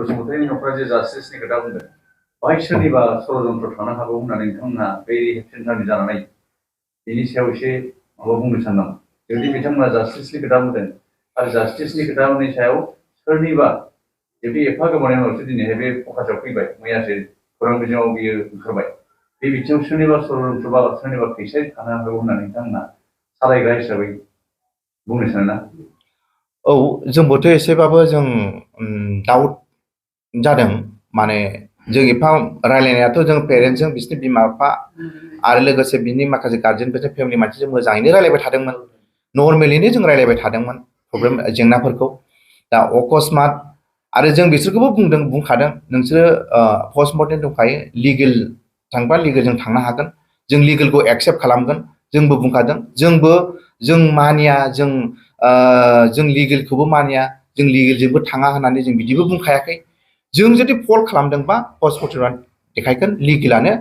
बसुमतारिनि न'खरा जे जास्टिसनि खोथा बुंदों बाहाय सोरनिबा षड़यन्त्र थानो हागौ होननानै नोंथांमोना बे सेन्टारनि जानानै बेनि सायाव एसे माबा बुंनो सानो नामा? जुदि बिथांमोना जास्टिसनि खोथा बुंदों आरो जास्टिसनि खोथानि सायाव सोरनिबा जुदि एफा गोबावनि उनावसो दिनैहाय बे फकासाव फैबाय मैयासो खौरां बिजोङाव बियो ओंखारबाय बे बिथिङाव सोरनिबा षड़यन्त्र बा सोरनिबा खैसाय थानो हागौ होननानै नोंथांमोना सालायग्रा हिसाबै बुंनो सानो ना? औ जोंबोथ' एसेबाबो जों डाउट जादों माने जों एफा रायलायनायाथ' जों पेरेन्टसजों बिसोरनि बिमा बिफा आरो लोगोसे बिनि माखासे गार्जेन बिसोर फेमिलि मानसिजों मोजाङैनो रायलायबाय थादोंमोन नर्मेलिनो जों रायलायबाय थादोंमोन प्रब्लेम जेंनाफोरखौ दा अकस्मात आरो जों बिसोरखौबो बुंखादों नोंसोरो पस्टमर्टेम दंखायो लिगेल थांबा लिगेलजों थांनो हागोन जों लिगेलखौ एक्सेप्ट खालामगोन जोंबो बुंखादों जों मानिया जों लिगेलखौबो मानिया जों लिगेलजोंबो थाङा होननानै जों बिदिबो बुंखायाखै जों जुदि फल्ट खालामदोंबा पस्टमर्टेमा देखायगोन लिगेलानो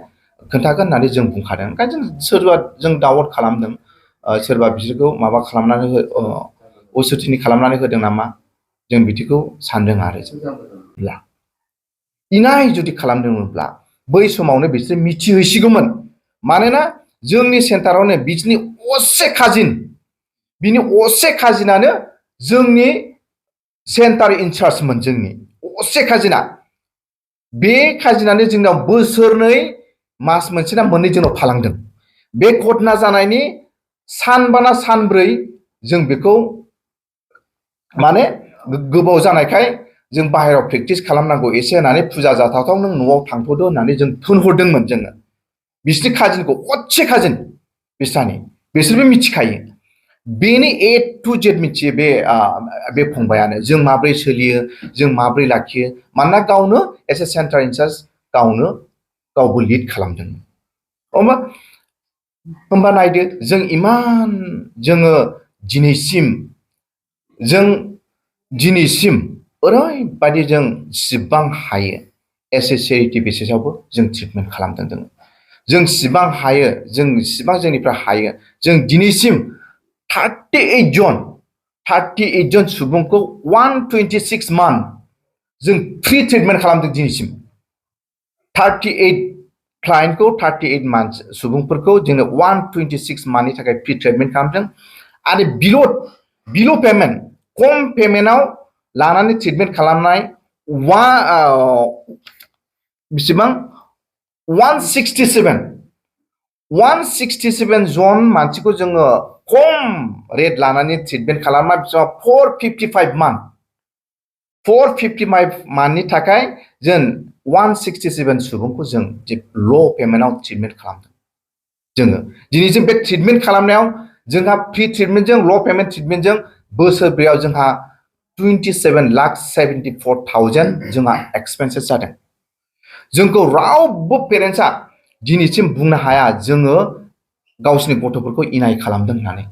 खोन्थागोन होननानै जों बुंखादों ओंखायनो जों सोरबा जों डाउट खालामदों सोरबा बिसोरखौ माबा खालामनानै असुथिनि खालामनानै होदों नामा जों बिदिखौ सानदों आरो जों इनाय जुदि खालामदोंमोनब्ला बै समावनो बिसोर मिथिहैसिगौमोन मानोना जोंनि सेन्टारावनो बिसोरनि बिनि असे खाजिनानो जोंनि सेन्टार इनचार्जमोन जोंनि असे खाजिना बे खाजिनानो जोंनाव बोसोरनै मास मोनसेना मोननै जोंनाव थालांदों बे घटना जानायनि सानबाना सानब्रै जों बेखौ माने गोबाव जानायखाय जों बाहेरायाव प्रेक्टिस खालामनांगौ एसे होननानै फुजा जाथावथाव नों न'आव थांथ'दो होननानै जों थोनहरदोंमोन जोङो बिसोरनि खाजिनखौ असे खाजिन बिसोरबो मिथिखायो बेनि ए टु जेड मिथियो बे फंबायानो जों माब्रै सोलियो जों माब्रै लाखियो मानोना गावनो एस ए सेन्टार इनचार्ज गावबो लिड खालामदों होमबा नायदो जों इमान जोङो दिनैसिम ओरैबायदि जों सिबां हायो एस ए चेरिटि बेसिसावबो जों ट्रिटमेन्ट खालामदों जों सिबां हायो जों सिबां जोंनिफ्राय हायो जों दिनैसिम 38 जन सुबुंखौ 126 मान्थ जों फ्रि ट्रिटमेन्ट खालामदों दिनैसिम 38 क्लाइन्टखौ 38 मान्थ सुबुंफोरखौ जोङो 126 मान्थनि थाखाय फ्रि ट्रिटमेन्ट खालामदों आरो बिल' पेमेन्ट खम पेमेन्टआव लानानै ट्रिटमेन्ट खालामनाय बेसेबां 167 जन मानसिखौ जोङो खम रेट लानानै ट्रिटमेन्ट खालामनाय बेसेबां 455 मान्थनि थाखाय जों 167 सुबुंखौ जों ल' पेमेन्टआव ट्रिटमेन्ट खालामदों जोङो दिनैसिम बे ट्रिटमेन्ट खालामनायाव जोंहा फ्रि ट्रिटमेन्टजों ल' पेमेन्ट ट्रिटमेन्टजों बोसोरब्रैयाव जोंहा 27,74,000 जोंहा एक्सपेन्सेस जादों जोंखौ रावबो पेरेन्टसा दिनैसिम बुंनो हाया जोङो गावसिनि गथ'फोरखौ इनाय खालामदों होननानै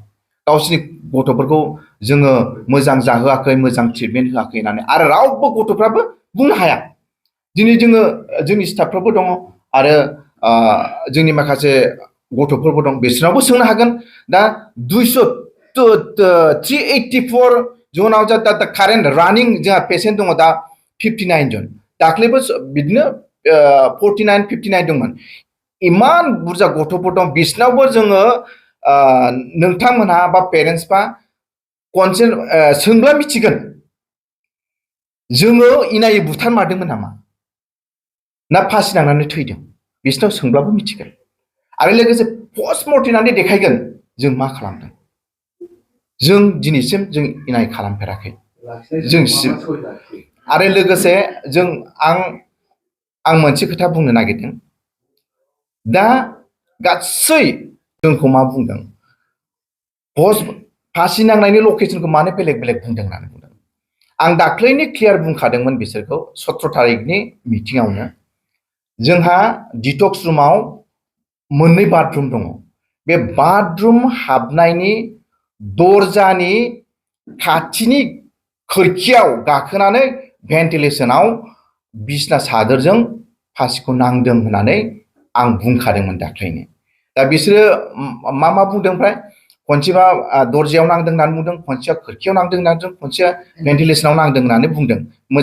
गावसिनि गथ'फोरखौ जोङो मोजां जाहोआखै मोजां ट्रिटमेन्ट होआखै होननानै आरो रावबो गथ'फ्राबो बुंनो हाया दिनै जोंनि स्टाफफ्राबो दङ आरो जोंनि माखासे गथ'फोरबो दं बिसोरनावबो सोंनो हागोन दा 384 जनाव दा कारेन्ट रानिं जोंहा पेसेन्ट दङ दा 59 जन दाख्लैबो बिदिनो 49-59 दंमोन इमान बुरजा गथ'फोर दं बिसोरनावबो जोङो नोंथांमोनहा बा पेरेन्टसफ्रा खनसे सोंब्ला मिथिगोन जोङो इनायै बुथारमारदोंमोन नामा ना फासि नांनानै थैदों बिसोरनाव सोंब्लाबो मिथिगोन आरो लोगोसे पस्टमर्टेमानो देखायगोन जों मा खालामदों जों दिनैसिम जों इनाय खालामफेराखै जों आरो लोगोसे आं मोनसे खोथा बुंनो नागिरदों दा गासै जोंखौ मा बुंदों फासि नांनायनि लकेसनखौ मानो बेलेग बेलेग बुंदों होननानै बुंदों आं दाख्लैनो क्लियार बुंखादोंमोन बिसोरखौ 17 तारिखनि मिटिंआवनो जोंहा डिटक्स रुमाव मोननै बाथरुम दङ बे बाथरुम हाबनायनि दरजानि खाथिनि खोरखियाव गाखोनानै भेन्टिलेसनाव बिसना सादोरजों फासिखौ नांदों होननानै आं बुंखादोंमोन दाख्लैनो दा बिसोरो मा बुंदों ओमफ्राय खनसेबा दरजायाव नांदों होननानै बुंदों, खनसेया खोरखियाव नांदों होननानै बुंदों, खनसेया भेन्टिलेसनाव नांदों होननानै बुंदों।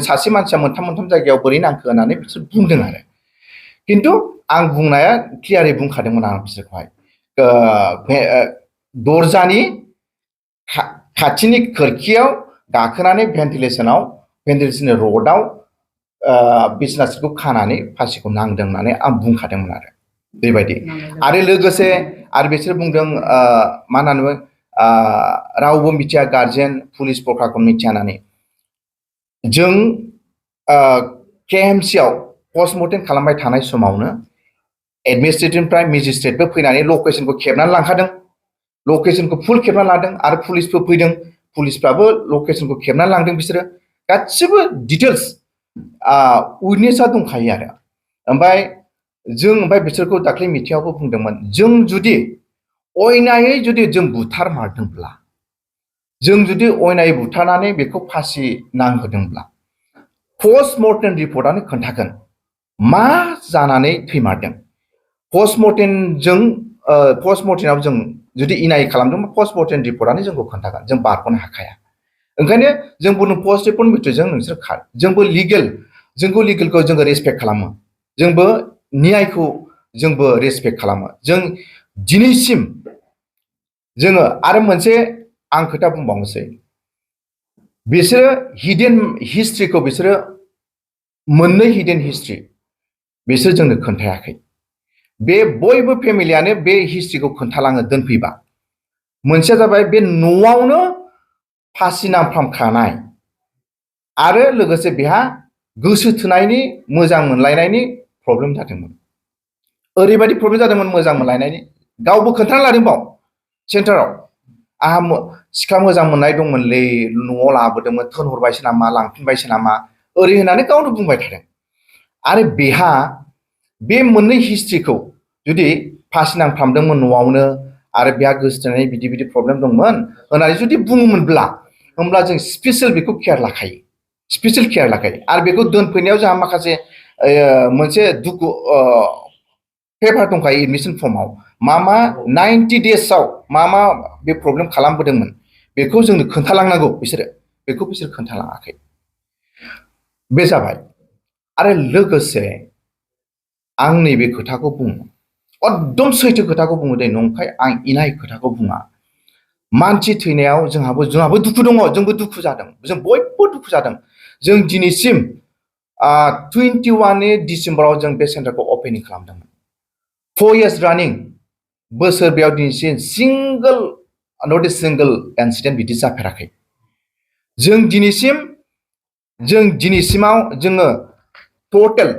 सासे मानसिया मोनथाम जायगायाव बोरै नांखो होननानै बिसोर बुंदों आरो। खिन्थु आं बुंनाया क्लियारै बुंखादोंमोन आं बिसोरखौहाय दरजानि खाथिनि खोरखियाव गाखोनानै भेन्टिलेसन रडआव बिसना सिटखौ खानानै फासिखौ नांदों होननानै आं बुंखादोंमोन आरो बेबायदि। आरो लोगोसे आरो बिसोर बुंदों मा होननानै रावबो मिथिया, गार्जेन पुलिस प्रखाखन मिथिया होननानै। जों केएमसिआव पस्टमर्टेम खालामबाय थानाय समावनो एडमिनिस्ट्रेटिभनिफ्राय मेजिस्ट्रेटबो फैनानै लकेसनखौ खेबनानै लांखादों, लकेसनखौ फुल खेबनानै लादों। आरो पुलिसबो फैदों, पुलिसफ्राबो लकेसनखौ खेबनानै लांदों। बिसोरो गासिबो डिटेल्स उइटनेसा दंखायो आरो। ओमफ्राय बिसोरखौ दाख्लै मिथिङावबो बुंदोंमोन, जों जुदि अयनायै जुदि जों बुथारमारदोंब्ला, जों जुदि अयनायै बुथारनानै बेखौ फासि नांहोदोंब्ला पस्टमर्टेम रिपर्टआनो खोन्थागोन मा जानानै थैमारदों। पस्टमर्टेमाव जों जुदि इनाय खालामदोंबा पस्टमर्टेम रिपर्टआनो जोंखौ खोन्थागोन, जों बारग'नो हाखाया। ओंखायनो जों बुंदों पस्ट रिपर्ट मिथ्रजों नोंसोर खार। जोंबो लिगेलखौ जोङो रेसपेक्ट खालामो, जोंबो न्यायखौ जोंबो रेसपेक्ट खालामो। जों दिनैसिम जोङो आरो मोनसे आं खोथा बुंबावनोसै, बिसोरो हिडेन हिस्ट्रिखौ बिसोरो मोननै हिडेन हिस्ट्रि बिसोर जोंनो खोन्थायाखै। बे बयबो फेमिलियानो बे हिस्ट्रिखौ खोन्थालाङो दोनफैबा। मोनसेया जाबाय बे न'आवनो फासि नांफ्रामखानाय, आरो लोगोसे बेहा गोसो थोनायनि मोजां मोनलायनायनि प्रब्लेम जादोंमोन। ओरैबायदि प्रब्लेम जादोंमोन मोजां मोनलायनायनि, गावबो खोन्थाना लादों बाव सेन्टाराव, आंहा सिख्ला मोजां मोननाय दंमोनलै, न'आव लाबोदोंमोन, थोनहरबायसो नामा, लांफिनबायसो नामा, ओरै होननानै गावनो बुंबाय थादों। आरो बेहा बे मोननै हिस्ट्रिखौ जुदि फासि नांफ्रामदोंमोन न'आवनो, आरो बेहा गोसो थोनायनि बिदि प्रब्लेम दंमोन होननानै जुदि बुङोमोनब्ला, होमब्ला जों स्पेसियेल बेखौ केयार लाखायो, स्पेसियेल केयार लाखायो। आरो बेखौ दोनफैनायाव जोंहा माखासे मोनसे पेपार दंखायो एडमिसन फर्माव, मा 90 डेजआव मा बे प्रब्लेम खालामबोदोंमोन बेखौ जोंनो खोन्थालांनांगौ। बेखौ बिसोर खोन्थालाङाखै। बे जाबाय। आरो लोगोसे आं नैबे खोथाखौ बुङो, एकदम सैथो खोथाखौ बुङो दे, नंखाय आं इनाय खोथाखौ बुङा। मानसि थैनायाव जोंहाबो दुखु दङ, जोंबो दुखु जादों, जों बयबो दुखु जादों। जों दिनैसिम 21 डिसेम्बराव जों बे सेन्टारखौ अपेनिं खालामदोंमोन। 4 years रानिं, बोसोर बेयाव दिनैसिम नट ए सिंगल इन्सिडेन्ट बिदि जाफेराखै। जों दिनैसिमाव जोङो टटेल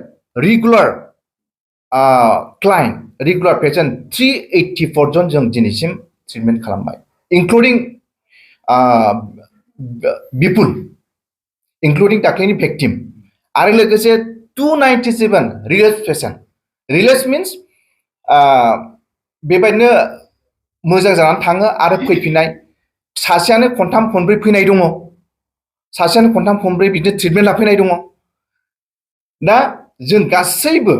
रेगुलार पेसेन्ट 384 जन जों दिनैसिम ट्रिटमेन्ट खालामबाय, इंक्लुडिं इंक्लुडिं दाख्लैनि भिक्टिम, आरो लोगोसे 297 रिलेप्स पेसेन्ट। रिलेप्स मिन्स बेबायदिनो मोजां जानानै थाङो आरो फैफिननाय। सासेयानो खनथाम खनब्रै फैनाय दङ, सासेयानो खनथाम खनब्रै बिदिनो ट्रिटमेन्ट लाफैनाय दङ। दा जों गासैबो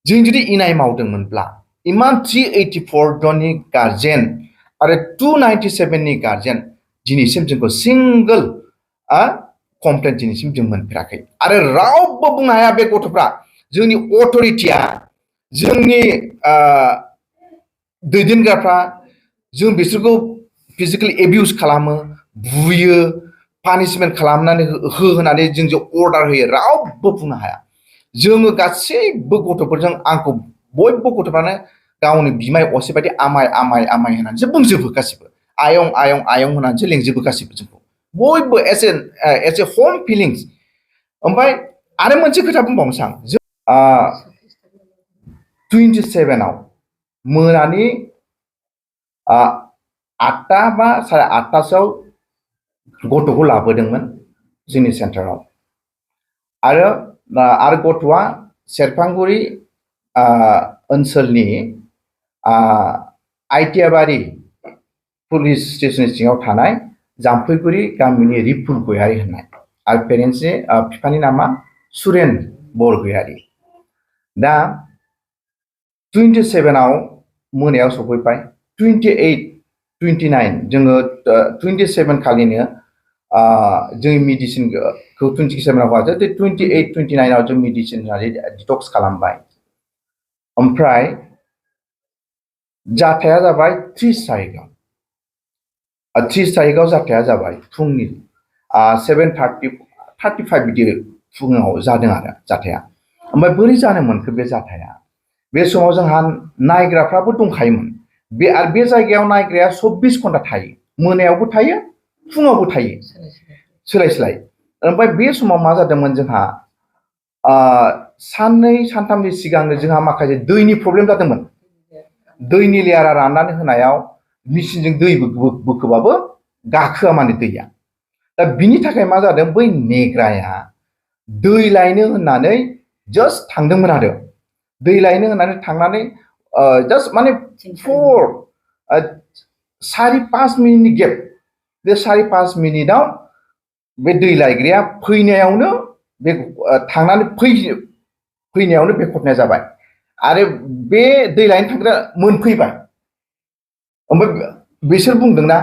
जों जुदि इनाय मावदोंमोनब्ला, इमान 384 जननि गार्जेन आरो 297 नि गार्जेन दिनैसिम जोंखौ सिंगल कमप्लेन दिनैसिम जों मोनफेराखै। आरो रावबो बुंनो हाया बे गथ'फ्रा, जोंनि अथरिटिया, जोंनि दैदेनग्राफ्रा जों बिसोरखौ फिजिकेल एबिउस खालामो, बुयो, पानिशमेन्ट खालामनानै होनानै जों अर्डार होयो, रावबो बुंनो हाया। जोङो गासैबो गथ'फोरजों, आंखौ बयबो गथ'फ्रानो गावनि बिमाय असे बायदि आमाय होनानैसो बुंजोबो गासिबो, आयं होनानैसो लेंजोबो गासिबो जोंखौ, बयबो एज ए होम फिलिंस। ओमफ्राय आरो मोनसे खोथा बुंबावनोसै आं, 27 मोनानि 8टा बा 8:30सोआव गथ'खौ लाबोदोंमोन जोंनि सेन्टाराव। आरो गथ'आ सेरफांगुरि ओनसोलनि आइटियाबारि पुलिस स्टेशननि सिङाव थानाय जाम्फैगुरि गामिनि रिपुल गयारि होननाय, आरो पेरेन्ट्सनि बिफानि नामा सुरेन बरगयारि। दा 27 मोनायाव सफैबाय, 28 29 जोङो 27 खालिनो जोंनि मेडिसिनखौ 27आव हगारदो 28 29आव जों मेडिसिन होनानै डिटक्स खालामबाय ओमफ्राय जाथाया जाबाय 30 तारिखआव 30 तारिखआव जाथाया जाबाय फुंनि 7:35 बिदि फुङाव जादों आरो जाथाया ओमफ्राय बोरै जानो मोनखो बे जाथाया बे समाव जोंहा नायग्राफ्राबो दंखायोमोन आरो बे जायगायाव नायग्राया 24 घन्टा थायो मोनायावबो थायो फुङावबो थायो सोलाय सोलाय ओमफ्राय बे समाव मा जादोंमोन जोंहा साननै सानथामनि सिगांनो जोंहा माखासे दैनि प्रब्लेम जादोंमोन दैनि लेयारा राननानै होनायाव मेचिनजों दै बोखोबाबो गाखोआ माने दैया दा बिनि थाखाय मा जादों बै नेग्राया दै लायनो होननानै जास्ट थांदोंमोन आरो दै लायनो होननानै थांनानै जास्ट माने 4-5 मिनिटनि गेप बे 4-5 मिनिटआव बे दै लायग्राया फैनायावनो बे थांनानै फैनायावनो बे घटनाया जाबाय आरो बे दै लायनो थांग्रा मोनफैबाय ओमफ्राय बिसोर बुंदोंना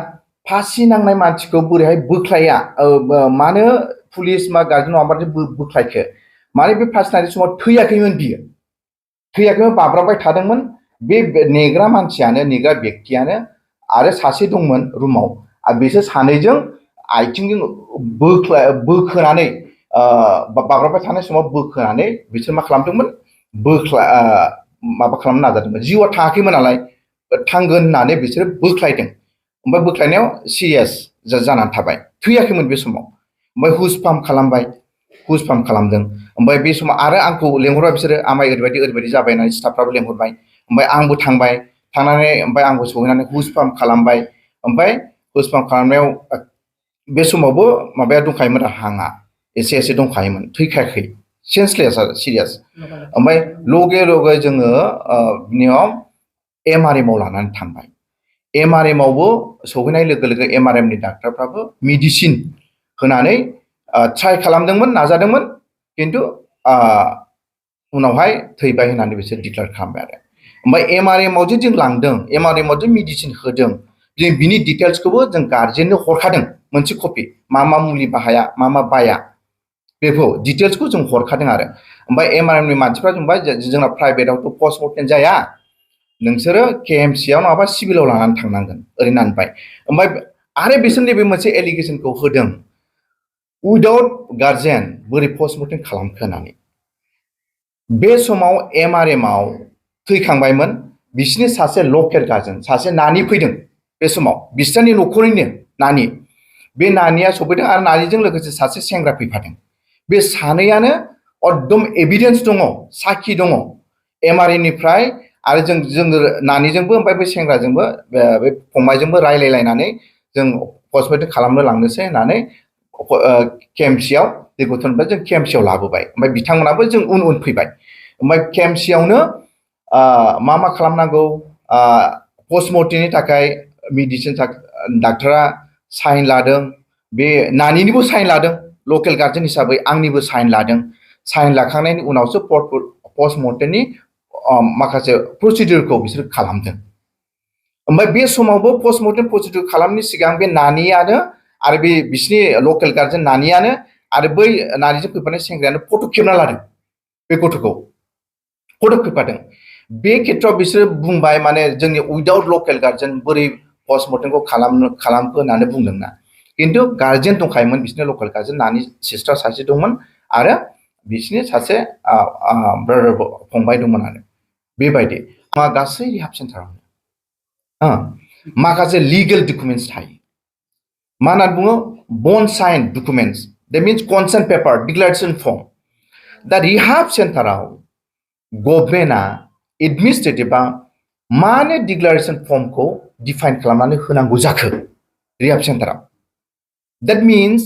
फासि नांनाय मानसिखौ बोरैहाय बोख्लाया मानो पुलिस मा गार्जेन नङाबाथाय बोख्लायखो माने बे फासि नांनाय समाव थैयाखैमोन बियो थैयाखैमोन बाब्राबबाय थादोंमोन बे नेग्रा मानसियानो नेग्रा बेक्तियानो आरो सासे दंमोन रुमाव आरो बिसोर सानैजों आथिंजों बोखोनानै बाब्राबबाय थानाय समाव बोखोनानै बिसोर मा खालामदोंमोन माबा खालामनो नाजादोंमोन जिउआ थाङाखैमोन नालाय थांगोन होननानै बिसोरो बोख्लायदों ओमफ्राय बोख्लायनायाव सिरियास जानानै थाबाय थैयाखैमोन बे समाव ओमफ्राय हुस पाम्प खालामदों ओमफ्राय बे समाव आरो आंखौ लेंहरबाय बिसोरो आमाय ओरैबायदि जाबाय होननानै स्टाफफ्राबो लेंहरबाय ओमफ्राय आंबो थांबाय थांनानै ओमफ्राय आंबो सहैनानै हुस पाम्प खालामबाय ओमफ्राय हुस पाम्प खालामनायाव बे समावबो माबाया दंखायोमोन हांआ एसे दंखायोमोन थैखायाखै सेन्सलेस आरो सिरियास ओमफ्राय लगे लगे जोङो बिनियाव MRM लानानै थांबाय MRMआवबो सहैनाय लोगो लोगो MRMनि डाक्टारफ्राबो मेडिसिन होनानै ट्राइ खालामदोंमोन नाजादोंमोन खिन्थु उनावहाय थैबाय होननानै बिसोर डिक्लेयार खालामबाय आरो ओमफ्राय MRMआव जे जों लांदों MRMआव जे मेडिसिन होदों जों बिनि डिटेल्सखौबो जों गार्जेननो हरखादों मोनसे कपि मा मुलि बाहाया मा बाया बेखौ डिटेल्सखौ जों हरखादों आरो ओमफ्राय MRMनि मानसिफ्रा बुंबाय जोंना प्राइभेटआवथ' पस्टमर्टेम जाया नोंसोरो KMCआव नङाबा सिभिलाव लानानै थांनांगोन ओरैनो होनबाय ओमफ्राय आरो बिसोर नैबे मोनसे एलिगेसनखौ होदों उइदाउट गार्जेन बोरै पस्टमर्टेम खालामखो होननानै बे समाव MRMआव थैखांबायमोन बिसिनि सासे लकेल गार्जेन सासे नानि फैदों बे समाव बिसोरनि न'खरनिनो नानि बे नानिया सफैदों आरो नानिजों लोगोसे सासे सेंग्रा फैफादों बे सानैयानो एकदम एभिडेन्स दङ साखि दङ MRMनिफ्राय आरो जों नानिजोंबो ओमफ्राय बे सेंग्राजोंबो बे फंबायजोंबो रायलायलायनानै जों पस्टमर्टेम खालामनो लांनोसै होननानै KMCआव दै गथ'निफ्राय जों KMCआव लाबोबाय ओमफ्राय बिथांमोनाबो जों उन फैबाय ओमफ्राय KMCआवनो मा खालामनांगौ पस्टमर्टेमनि थाखाय मेडिसिन डाक्टरा साइन लादों बे नानिनिबो साइन लादों लकेल गार्जेन हिसाबै आंनिबो साइन लादों साइन लाखांनायनि उनावसो पस्टमर्टेमनि माखासे प्रसिडिउरखौ बिसोर खालामदों ओमफ्राय बे समावबो पस्टमर्टेम प्रसिडिउर खालामनायनि सिगां बे नानियानो आरो बे बिसिनि लकेल गार्जेन नानियानो आरो बै नानिजों फैफानाय सेंग्रायानो फट' खेबना लादों बे गथ'खौ फट' खेबफादों बे खेथ्रआव बिसोर बुंबाय माने जोंनि उइदाउट लकेल गार्जेन बोरै पस्टमर्टेमखौ खालामखो होननानै बुंदोंना खिन्थु गार्जेन दंखायोमोन बिसिनि लकेल गार्जेन नानि सिस्टार सासे दंमोन आरो बिसिनि सासे ब्रादार फंबाय दंमोन आरो बेबायदि गासै रिहाब सेन्टारावनो माखासे लिगेल डकुमेन्टस थायो मा होननानै बुङो bond sign documents that means consent paper declaration form दा रिहाब सेन्टाराव गभर्नमेन्टआ एडमिनिस्ट्रेटिभआ मानो डिक्लारेसन फर्मखौ डिफाइन खालामनानै होनांगौ जाखो रिहाब सेन्टाराव दैट मिन्स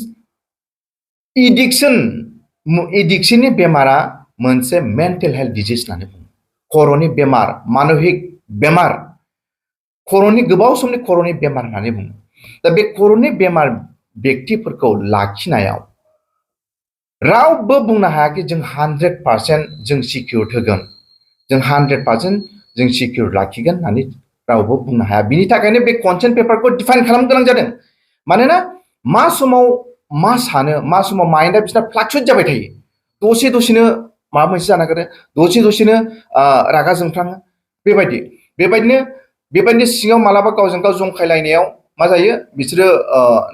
एडिक्सननि बेमारा मोनसे मेन्टेल हेल्थ डिजिज होननानै बुङो खर'नि बेमार मानसिक बेमार खर'नि गोबाव समनि खर'नि बेमार होननानै बुङो दा बे खर'नि बेमार बेक्तिफोरखौ लाखिनायाव रावबो बुंनो हायाखि जों 100% जों सिकिउर होगोन जों 100% जों सिकिउर लाखिगोन होननानै रावबो बुंनो हाया बिनि थाखायनो बे कनसेन्ट पेपारखौ डिफाइन खालामनो गोनां जादों मानोना मा समाव मा सानो मा समाव माइन्डआ बिसोरना फ्लाक्चुएट जाबाय थायो दसेनो माबा मोनसे जानो नागिरो दसेनो रागा जोंफ्लाङो बेबायदिनो सिङाव मालाबा गावजों गाव जंखायलायनायाव मा जायो बिसोरो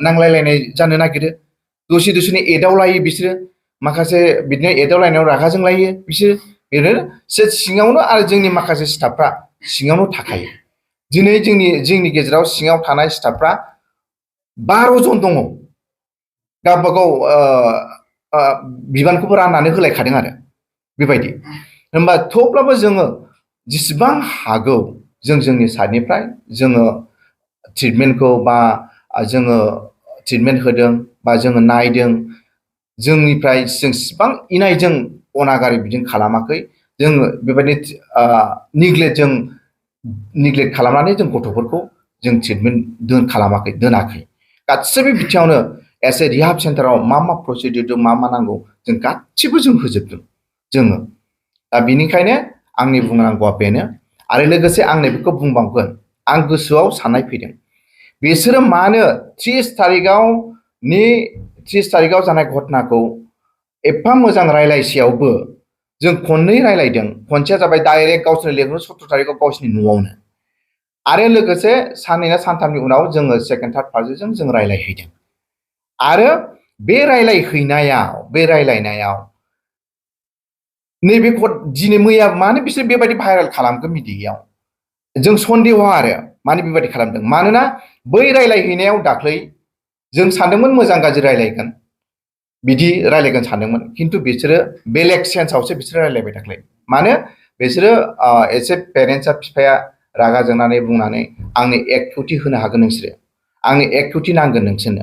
नांलायलायनाय जानो नागिरो दसेनो एदावलायो बिसोरो माखासे बिदिनो एदावलायनायाव रागा जोंलायो बिसोरो बेनो सिङावनो आरो जोंनि माखासे स्टाफफ्रा सिङावनो थाखायो दिनै जोंनि गेजेराव सिङाव थानाय स्टाफफ्रा 12 जन दङ गावबागाव बिबानखौबो राननानै होलायखादों आरो बेबायदि होमबा थेवब्लाबो जोङो जेसेबां हागौ जोंनि साइडनिफ्राय जोङो ट्रिटमेन्टखौ बा जोङो ट्रिटमेन्ट होदों बा जोङो नायदों जोंनिफ्राय जों इसिबां इनायजों अनागारि बिदिनो खालामाखै जोङो बेबायदि निग्लेक्ट खालामनानै जों गथ'फोरखौ जों ट्रिटमेन्ट दोनाखै गासैबो बिथिङावनो एस ए रिहाब सेन्टाराव मा प्रसिडिउर दं मा नांगौ जों गासिबो जों होजोबदों जोङो दा बिनिखायनो आंनि बुंनांगौआ बेनो आरो लोगोसे आं नैबेखौ बुंबावगोन आं गोसोआव साननाय फैदों बिसोरो मानो 30 तारिखाव जानाय घटनाखौ एफा मोजां रायलायसेयावबो जों खननै रायलायदों खनसेया जाबाय डाइरेक्ट गावसोरनो लिंहरो 17 तारिखाव गावसोरनि न'आवनो आरो लोगोसे साननै ना सानथामनि उनाव जोङो सेकेन्ड थार्ड पार्टिजों जों रायलायहैदों आरो बे रायलायनायाव नैबे दिनै मैया मानो बिसोर बेबायदि भाइरेल खालामखो मिडियायाव जों सन्देह आरो मानो बेबायदि खालामदों मानोना बै रायलायहैनायाव दाख्लै जों सानदोंमोन मोजां गाज्रि रायलायगोन बिदि रायलायगोन सानदोंमोन खिन्थु बिसोरो बेलेग सेन्सआवसो बिसोरो रायलायबाय दाख्लै मानो बिसोरो एसे पेरेन्टसा बिफाया रागा जोंनानै बुंनानै आंनो 1 कौटि होनो हागोन नोंसोरो आंनो 1 कौटि नांगोन नोंसोर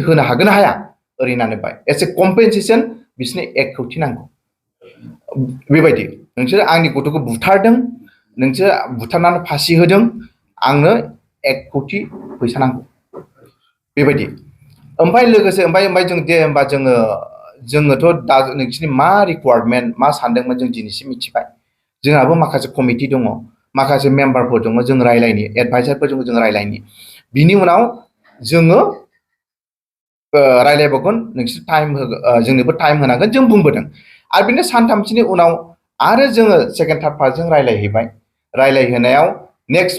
होनो हागोन ना हाया ओरै होननानै बाय एस ए कम्पेनसेसन बिसोरनो 1 कौटि नांगौ बेबायदि नोंसोर आंनि गथ'खौ बुथारदों नोंसोर बुथारनानै फासि होदों आंनो 1 कौटि फैसा नांगौ बेबायदि ओमफ्राय लोगोसे ओमफ्राय जों दे होमबा जोङोथ' दा नोंसोरनि मा रिक्वायरमेन्ट मा सानदोंमोन जों दिनैसिम मिथिबाय जोंहाबो माखासे कमिटि दङ माखासे मेम्बारफोर दङ जों रायलायनि एडभाइजारफोर दङ जों रायलायनि बिनि उनाव जोङो रायलायबावगोन नोंसोर जोंनोबो टाइम होनांगोन जों बुंबोदों आरो बिदिनो सानथामसोनि उनाव आरो जोङो सेकेन्ड थार्ड पार्टजों रायलायहैबाय रायलायहैनायाव नेक्स्ट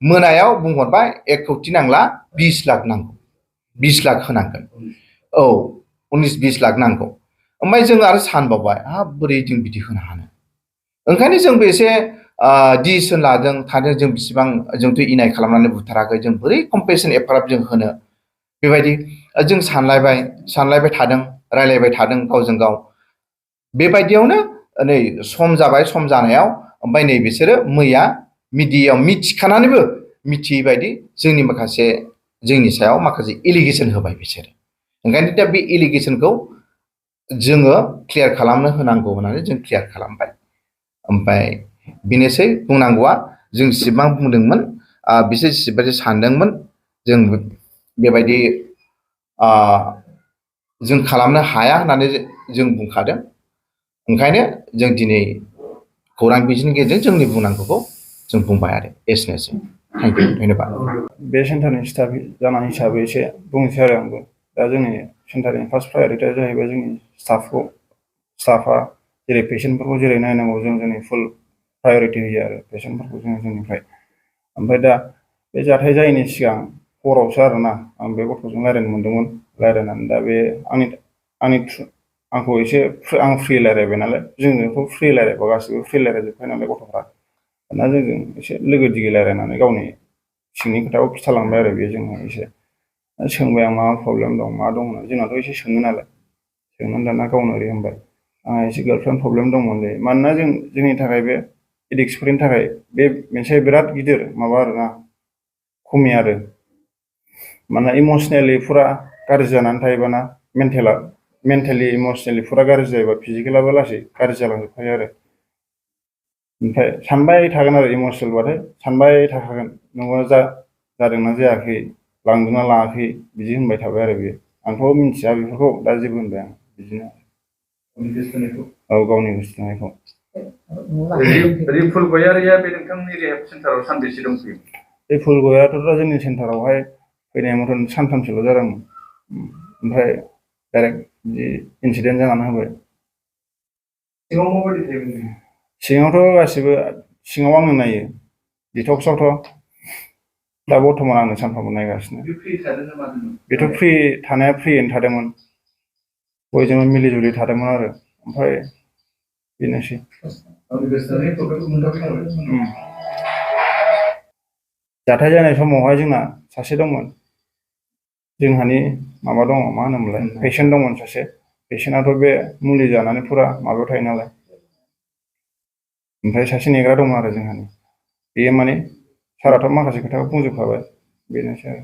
मोनायाव बुंहरबाय 1 कौटि नांला 20 लाख नांगौ 20 लाख होनांगोन औ 19-20 लाख नांगौ ओमफ्राय जों आरो सानबावबाय बोरै जों बिदि होनो हानो ओंखायनो जोंबो एसे डिसिसन लादों थादों जों बिसिबां जोंथ' इनाय खालामनानै बुथाराखै जों बोरै कम्पेन्सेसन एफाराब जों होनो बेबायदि जों सानलायबाय थादों रायलायबाय थादों गावजों गाव बेबायदियावनो नै सम जाबाय सम जानायाव ओमफ्राय नै बिसोरो मैया मिडियायाव मिथिखानानैबो मिथियै बायदि जोंनि सायाव माखासे एलिगेसन होबाय बिसोरो ओंखायनो दा बे एलिगेसनखौ जोङो क्लियार खालामनो होनांगौ होननानै जों क्लियार खालामबाय ओमफ्राय बेनोसै बुंनांगौआ जों जेसेबां बुंदोंमोन बिसोर जेसेबायदि सानदोंमोन जों बेबायदि जों खालामनो हाया होननानै जों बुंखादों ओंखायनो जों दिनै खौरां बिजोंनि गेजेरजों जोंनि बुंनांगौखौ जों बुंबाय आरो एसेनोसै थेंक इउ धन्यबाद बे सेन्टारनि स्टाफ जानाय हिसाबै एसे बुंनोसै आरो आंबो दा जोंनि सेन्टारनि फार्स्ट प्रायरिटिया जाहैबाय जोंनि स्टाफा जेरै पेसेन्टफोरखौ जेरै नायनांगौ जों जोंनि फुल प्रायरिटि होयो आरो पेसेन्टफोरखौ जोंनिफ्राय ओमफ्राय दा बे जाथाय जायैनि सिगां हरावसो आरोना आं बे गथ'जों रायलायनो मोन्दोंमोन रायलायनानै दा बे आंखौ एसे आं फ्रि रायलायबाय नालाय जोंजोंथ' फ्रि रायलायबा गासिबो फ्रि रायलायजोबखायो नालाय गथ'फ्रा दाना जोंजों एसे लोगो दिगि रायलायनानै गावनि सिंनि खोथाखौ खिथालांबाय आरो बे जोंनो एसे सोंबाय आं मा प्रब्लेम दं मा दं होननानै जोंनाथ' एसे सोङो नालाय सोंनानै दाना गावनो ओरै होनबाय आंहा एसे गार्लफ्रेन्ड प्रब्लेम दंमोनलै मानोना जोंनि थाखाय बे एडिक्सफोरनि थाखाय बे मोनसे बिराद गिदिर माबा आरोना खमि आरो मानोना इमसनेलि फुरा गाज्रि जानानै थायोबाना मेन्टेलि इमसनेलि फुरा गाज्रि जायोबा फिजिकेलाबो लासै गाज्रि जालांजोबखायो आरो ओमफ्राय सानबाय थागोन आरो इमसनेलबाथाय सानबाय थाखागोन नङा जादोंना जायाखै लांदोंना लाङाखै बिदि होनबाय थाबाय आरो बेयो आंथ' मिथिया बेफोरखौ दा जेबो होनबाय आं बिदिनो औ गावनि गोसो थोनायखौ रिफुल गयारिया बे नोंथांनि रिहेब सेन्टाराव सानबेसे दंफैयो? बे फुल गयाथ' दा जोंनि सेन्टारावहाय फैनाय मथन सानथामसोल' जादोंमोन। ओमफ्राय डाइरेक्ट बिदि इन्सिडेन्ट जानानै होबाय। सिङाव माबायदि थायोमोन? सिङावथ' गासिबो सिङाव आंनो नायो। डिटक्सआवथ' दा बर्थमान आंनो सानफ्रामबो नायगासिनो। बेथ' फ्रि थानाया फ्रियैनो थादोंमोन। बयजोंबो मिलि जुलि थादोंमोन आरो ओमफ्राय बेनोसै। जाथाय जानाय समावहाय जोंना सासे दंमोन। जोंहानि माबा दङ मा होनोमोनलाय पेसेन्ट दंमोन सासे। पेसेन्टआथ' बे मुलि जानानै फुरा माबायाव थायो नालाय। ओमफ्राय सासे नेग्रा दंमोन आरो जोंहानि। बेयो माने साराथ' माखासे खोथाखौ बुंजोबखाबाय बेनोसै आरो।